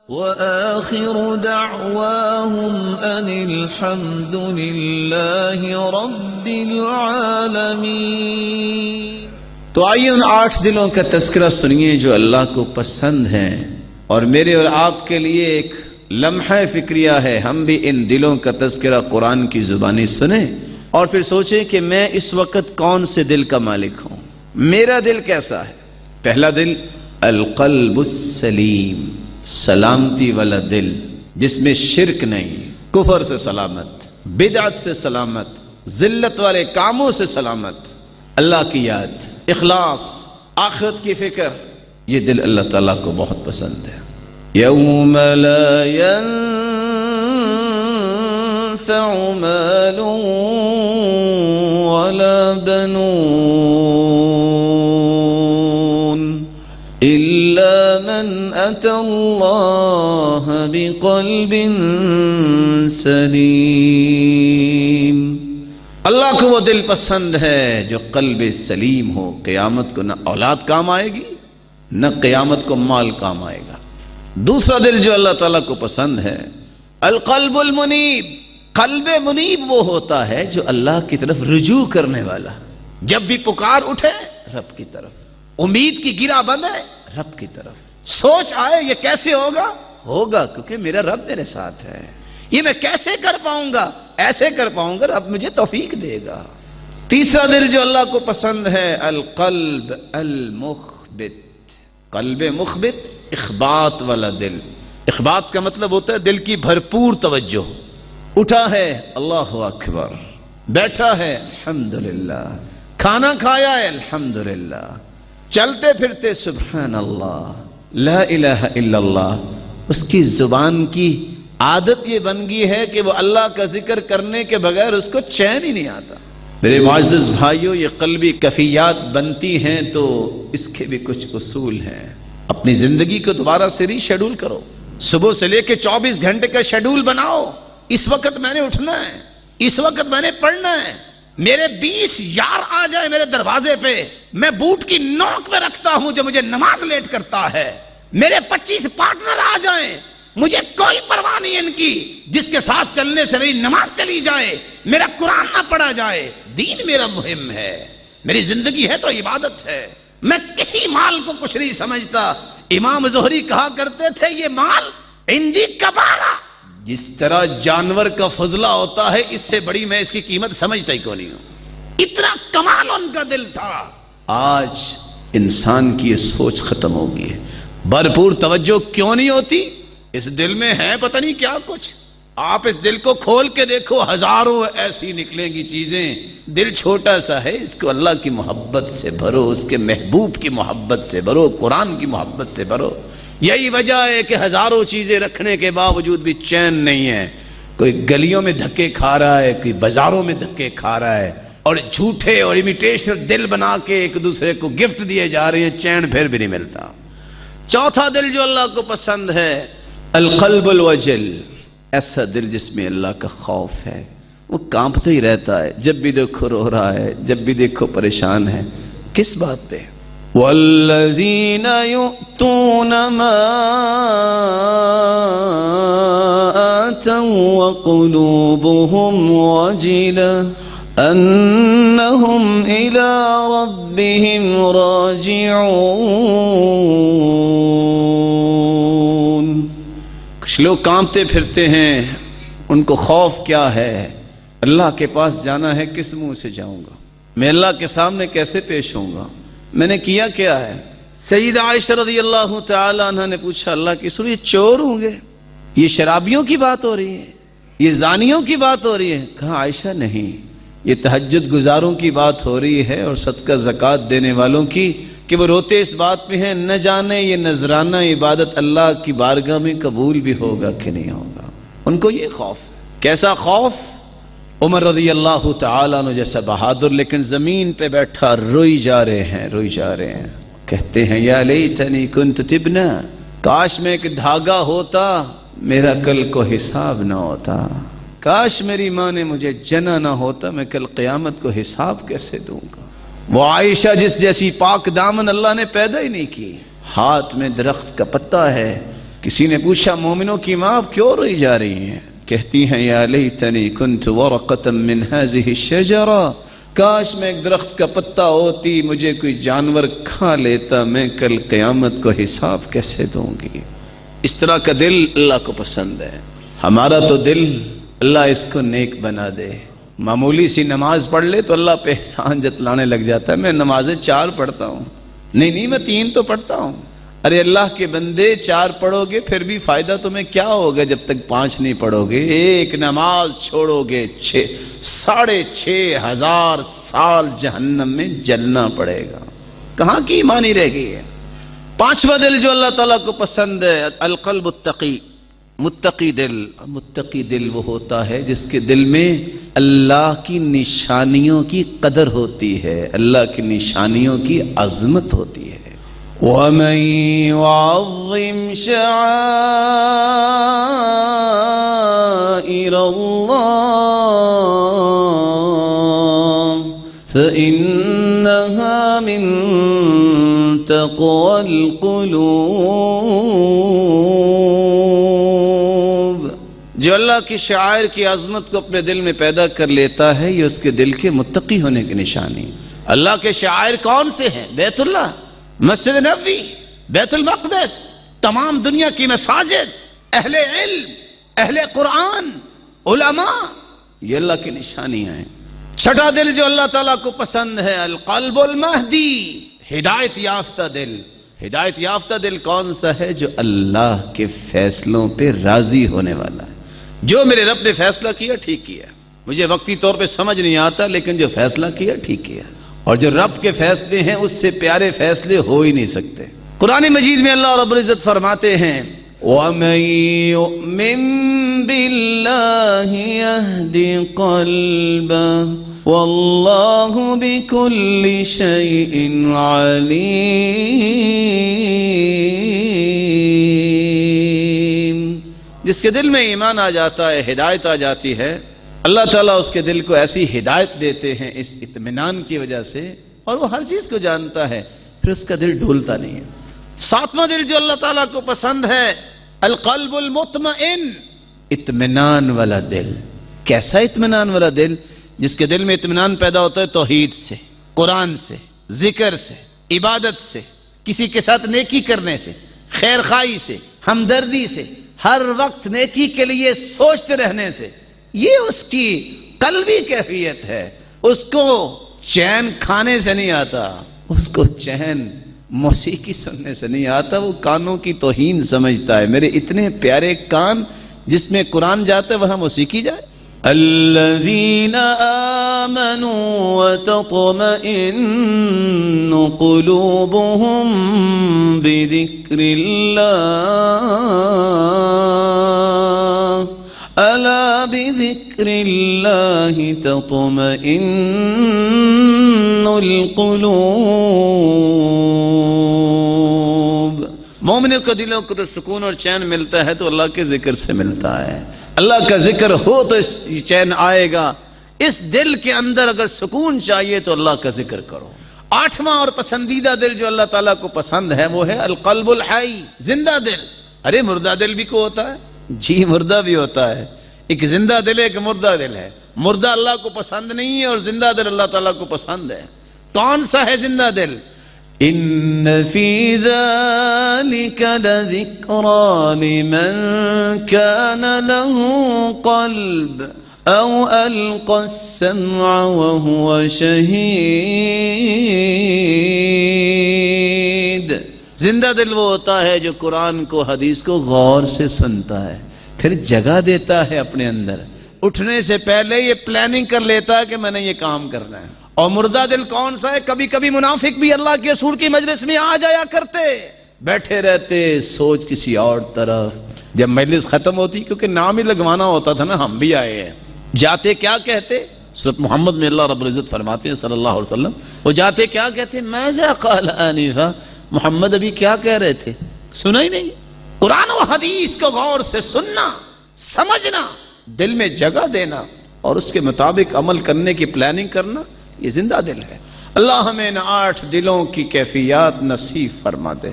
وآخر دعواهم أن الحمد لله رب العالمين۔ تو آئیے ان 8 دلوں کا تذکرہ سنیے جو اللہ کو پسند ہیں، اور میرے اور آپ کے لیے ایک لمحہ فکریہ ہے، ہم بھی ان دلوں کا تذکرہ قرآن کی زبانی سنیں اور پھر سوچیں کہ میں اس وقت کون سے دل کا مالک ہوں، میرا دل کیسا ہے۔ پہلا دل القلب السلیم، سلامتی والا دل جس میں شرک نہیں، کفر سے سلامت، بدعت سے سلامت، ذلت والے کاموں سے سلامت، اللہ کی یاد، اخلاص، آخرت کی فکر، یہ دل اللہ تعالیٰ کو بہت پسند ہے۔ یوم لا ينفع مال ولا بنون إلا من أتى الله بقلب سلیم۔ اللہ کو وہ دل پسند ہے جو قلب سلیم ہو، قیامت کو نہ اولاد کام آئے گی نہ قیامت کو مال کام آئے گا۔ دوسرا دل جو اللہ تعالیٰ کو پسند ہے القلب المنیب، قلب منیب وہ ہوتا ہے جو اللہ کی طرف رجوع کرنے والا، جب بھی پکار اٹھے رب کی طرف، امید کی گرہ بندھے رب کی طرف، سوچ آئے یہ کیسے ہوگا، ہوگا کیونکہ میرا رب میرے ساتھ ہے، یہ میں کیسے کر پاؤں گا، ایسے کر پاؤں گا رب مجھے توفیق دے گا۔ تیسرا دل جو اللہ کو پسند ہے القلب المخبت، قلب مخبت، اخبات والا دل۔ اخبات کا مطلب ہوتا ہے دل کی بھرپور توجہ، اٹھا ہے اللہ اکبر، بیٹھا ہے الحمدللہ، کھانا کھایا ہے الحمدللہ، چلتے پھرتے سبحان اللہ، لا الہ الا اللہ۔ اس کی زبان کی عادت یہ بن گئی ہے کہ وہ اللہ کا ذکر کرنے کے بغیر اس کو چین ہی نہیں آتا۔ میرے معزز بھائیوں، یہ قلبی کیفیات بنتی ہیں تو اس کے بھی کچھ اصول ہیں۔ اپنی زندگی کو دوبارہ سے ری شیڈول کرو، صبح سے لے کے 24 گھنٹے کا شیڈول بناؤ۔ اس وقت میں نے اٹھنا ہے، اس وقت میں نے پڑھنا ہے، میرے 20 یار آ جائے میرے دروازے پہ، میں بوٹ کی نوک پہ رکھتا ہوں جو مجھے نماز لیٹ کرتا ہے، میرے 25 پارٹنر آ جائیں، مجھے کوئی پرواہ نہیں ان کی، جس کے ساتھ چلنے سے میری نماز چلی جائے، میرا قرآن نہ پڑھا جائے، دین میرا مہم ہے، میری زندگی ہے تو عبادت ہے، میں کسی مال کو کچھ نہیں سمجھتا۔ امام زہری کہا کرتے تھے یہ مال عندی کبارہ، جس طرح جانور کا فضلہ ہوتا ہے اس سے بڑی میں اس کی قیمت سمجھتا ہی کو نہیں ہوں، اتنا کمال ان کا دل تھا۔ آج انسان کی یہ سوچ ختم ہو گئی ہے، بھرپور توجہ کیوں نہیں ہوتی؟ اس دل میں ہے پتہ نہیں کیا کچھ، آپ اس دل کو کھول کے دیکھو، ہزاروں ایسی نکلیں گی چیزیں، دل چھوٹا سا ہے، اس کو اللہ کی محبت سے بھرو، اس کے محبوب کی محبت سے بھرو، قرآن کی محبت سے بھرو۔ یہی وجہ ہے کہ ہزاروں چیزیں رکھنے کے باوجود بھی چین نہیں ہے، کوئی گلیوں میں دھکے کھا رہا ہے، کوئی بازاروں میں دھکے کھا رہا ہے، اور جھوٹے اور امیٹیشن دل بنا کے ایک دوسرے کو گفٹ دیے جا رہے ہیں، چین پھر بھی نہیں ملتا۔ چوتھا دل جو اللہ کو پسند ہے القلب الوجل، ایسا دل جس میں اللہ کا خوف ہے، وہ کانپتا ہی رہتا ہے، جب بھی دیکھو رو رہا ہے، جب بھی دیکھو پریشان ہے، کس بات پہ؟ والذین یؤتون ما آتوا وقلوبهم وجلة انہم الی ربهم راجعون۔ کچھ لوگ کانپتے پھرتے ہیں، ان کو خوف کیا ہے؟ اللہ کے پاس جانا ہے، کس منہ سے جاؤں گا؟ میں اللہ کے سامنے کیسے پیش ہوں گا؟ میں نے کیا کیا ہے؟ سیدہ عائشہ رضی اللہ تعالی عنہ نے پوچھا اللہ کی رسول، یہ چور ہوں گے؟ یہ شرابیوں کی بات ہو رہی ہے؟ یہ زانیوں کی بات ہو رہی ہے؟ کہا عائشہ نہیں، یہ تہجد گزاروں کی بات ہو رہی ہے اور صدقہ زکوٰۃ دینے والوں کی، کہ وہ روتے اس بات پہ ہیں نہ جانے یہ نذرانہ عبادت اللہ کی بارگاہ میں قبول بھی ہوگا کہ نہیں ہوگا۔ ان کو یہ خوف، کیسا خوف؟ عمر رضی اللہ تعالیٰ عنہ جیسا بہادر لیکن زمین پہ بیٹھا روئی جا رہے ہیں، روئی جا رہے ہیں، کہتے ہیں یا لیتنی کنت تبنا، کاش میں ایک دھاگا ہوتا میرا کل کو حساب نہ ہوتا، کاش میری ماں نے مجھے جنا نہ ہوتا، میں کل قیامت کو حساب کیسے دوں گا۔ وہ عائشہ جس جیسی پاک دامن اللہ نے پیدا ہی نہیں کی، ہاتھ میں درخت کا پتا ہے، کسی نے پوچھا مومنوں کی ماں آپ کیوں روئی جا رہی ہیں؟ کہتی ہیں یا لیتنی کنت ورقۃ من هذه الشجرہ، کاش میں ایک درخت کا پتا ہوتی، مجھے کوئی جانور کھا لیتا، میں کل قیامت کو حساب کیسے دوں گی؟ اس طرح کا دل اللہ کو پسند ہے۔ ہمارا تو دل اللہ اس کو نیک بنا دے، معمولی سی نماز پڑھ لے تو اللہ پہ احسان جتلانے لگ جاتا ہے، میں نمازیں 4 پڑھتا ہوں، نہیں میں 3 تو پڑھتا ہوں۔ ارے اللہ کے بندے 4 پڑھو گے پھر بھی فائدہ تمہیں کیا ہوگا جب تک 5 نہیں پڑھو گے؟ ایک نماز چھوڑو گے 6,500 سال جہنم میں جلنا پڑے گا، کہاں کی ایمانی رہ گئی ہے؟ 5واں دل جو اللہ تعالیٰ کو پسند ہے، القلب التقی، متقی دل۔ متقی دل وہ ہوتا ہے جس کے دل میں اللہ کی نشانیوں کی قدر ہوتی ہے، اللہ کی نشانیوں کی عظمت ہوتی ہے۔ وَمَن يُعَظِّمْ شَعَائِرَ اللَّهِ فَإِنَّهَا مِن تَقْوَى الْقُلُوبِ، جو اللہ کی شعائر کی عظمت کو اپنے دل میں پیدا کر لیتا ہے یہ اس کے دل کے متقی ہونے کی نشانی۔ اللہ کے شعائر کون سے ہیں؟ بیت اللہ، مسجد نبوی، بیت المقدس، تمام دنیا کی مساجد، اہل علم، اہل قرآن، علماء، یہ اللہ کی نشانیاں ہیں۔ 6واں دل جو اللہ تعالیٰ کو پسند ہے، القلب المہدی، ہدایت یافتہ دل۔ ہدایت یافتہ دل کون سا ہے؟ جو اللہ کے فیصلوں پہ راضی ہونے والا ہے۔ جو میرے رب نے فیصلہ کیا ٹھیک کیا، مجھے وقتی طور پہ سمجھ نہیں آتا لیکن جو فیصلہ کیا ٹھیک کیا، اور جو رب کے فیصلے ہیں اس سے پیارے فیصلے ہو ہی نہیں سکتے۔ قرآن مجید میں اللہ رب العزت فرماتے ہیں وَمَن يُؤْمِن بِاللَّهِ يَهْدِ قَلْبَهُ وَاللَّهُ بِكُلِّ شَيْءٍ عَلِيمٌ۔ جس کے دل میں ایمان آ جاتا ہے، ہدایت آ جاتی ہے، اللہ تعالیٰ اس کے دل کو ایسی ہدایت دیتے ہیں اس اطمینان کی وجہ سے، اور وہ ہر چیز کو جانتا ہے، پھر اس کا دل ڈھولتا نہیں ہے۔ 7واں دل جو اللہ تعالیٰ کو پسند ہے، القلب المطمئن، اطمینان والا دل۔ کیسا اطمینان والا دل؟ جس کے دل میں اطمینان پیدا ہوتا ہے توحید سے، قرآن سے، ذکر سے، عبادت سے، کسی کے ساتھ نیکی کرنے سے، خیر خواہی سے، ہمدردی سے، ہر وقت نیکی کے لیے سوچتے رہنے سے، یہ اس کی قلبی کیفیت ہے۔ اس کو چین کھانے سے نہیں آتا، اس کو چین موسیقی سننے سے نہیں آتا، وہ کانوں کی توہین سمجھتا ہے۔ میرے اتنے پیارے کان جس میں قرآن جاتا ہے وہاں موسیقی جائے؟ الذین آمنوا وتطمئن قلوبهم بذکر اللہ الا بذکر اللہ تطمئن القلوب۔ مومنوں کے دلوں کو تو سکون اور چین ملتا ہے تو اللہ کے ذکر سے ملتا ہے۔ اللہ کا ذکر ہو تو اس چین آئے گا۔ اس دل کے اندر اگر سکون چاہیے تو اللہ کا ذکر کرو۔ 8واں اور پسندیدہ دل جو اللہ تعالیٰ کو پسند ہے وہ ہے القلب الحی، زندہ دل۔ ارے مردہ دل بھی کو ہوتا ہے؟ جی مردہ بھی ہوتا ہے، ایک زندہ دل ہے، ایک مردہ دل ہے۔ مردہ اللہ کو پسند نہیں ہے اور زندہ دل اللہ تعالیٰ کو پسند ہے۔ کون سا ہے زندہ دل؟ ان فی ذلک لذکری لمن کان له قلب او القى السمع وهو شہید۔ زندہ دل وہ ہوتا ہے جو قرآن کو، حدیث کو غور سے سنتا ہے، پھر جگہ دیتا ہے اپنے اندر، اٹھنے سے پہلے یہ پلاننگ کر لیتا ہے کہ میں نے یہ کام کرنا ہے۔ اور مردہ دل کون سا ہے؟ کبھی کبھی منافق بھی اللہ کے رسول کی مجلس میں آ جایا کرتے، بیٹھے رہتے سوچ کسی اور طرف۔ جب مجلس ختم ہوتی، کیونکہ نام ہی لگوانا ہوتا تھا نا، ہم بھی آئے ہیں، جاتے کیا کہتے؟ سورۃ محمد میں اللہ رب العزت فرماتے ہیں صلی اللہ علیہ وسلم، وہ جاتے کیا کہتے؟ ماذا قال آنفا، محمد ابھی کیا کہہ رہے تھے؟ سنا ہی نہیں۔ قرآن و حدیث کو غور سے سننا، سمجھنا، دل میں جگہ دینا اور اس کے مطابق عمل کرنے کی پلاننگ کرنا، یہ زندہ دل ہے۔ اللہ ہمیں ان 8 دلوں کی کیفیات نصیب فرما دے۔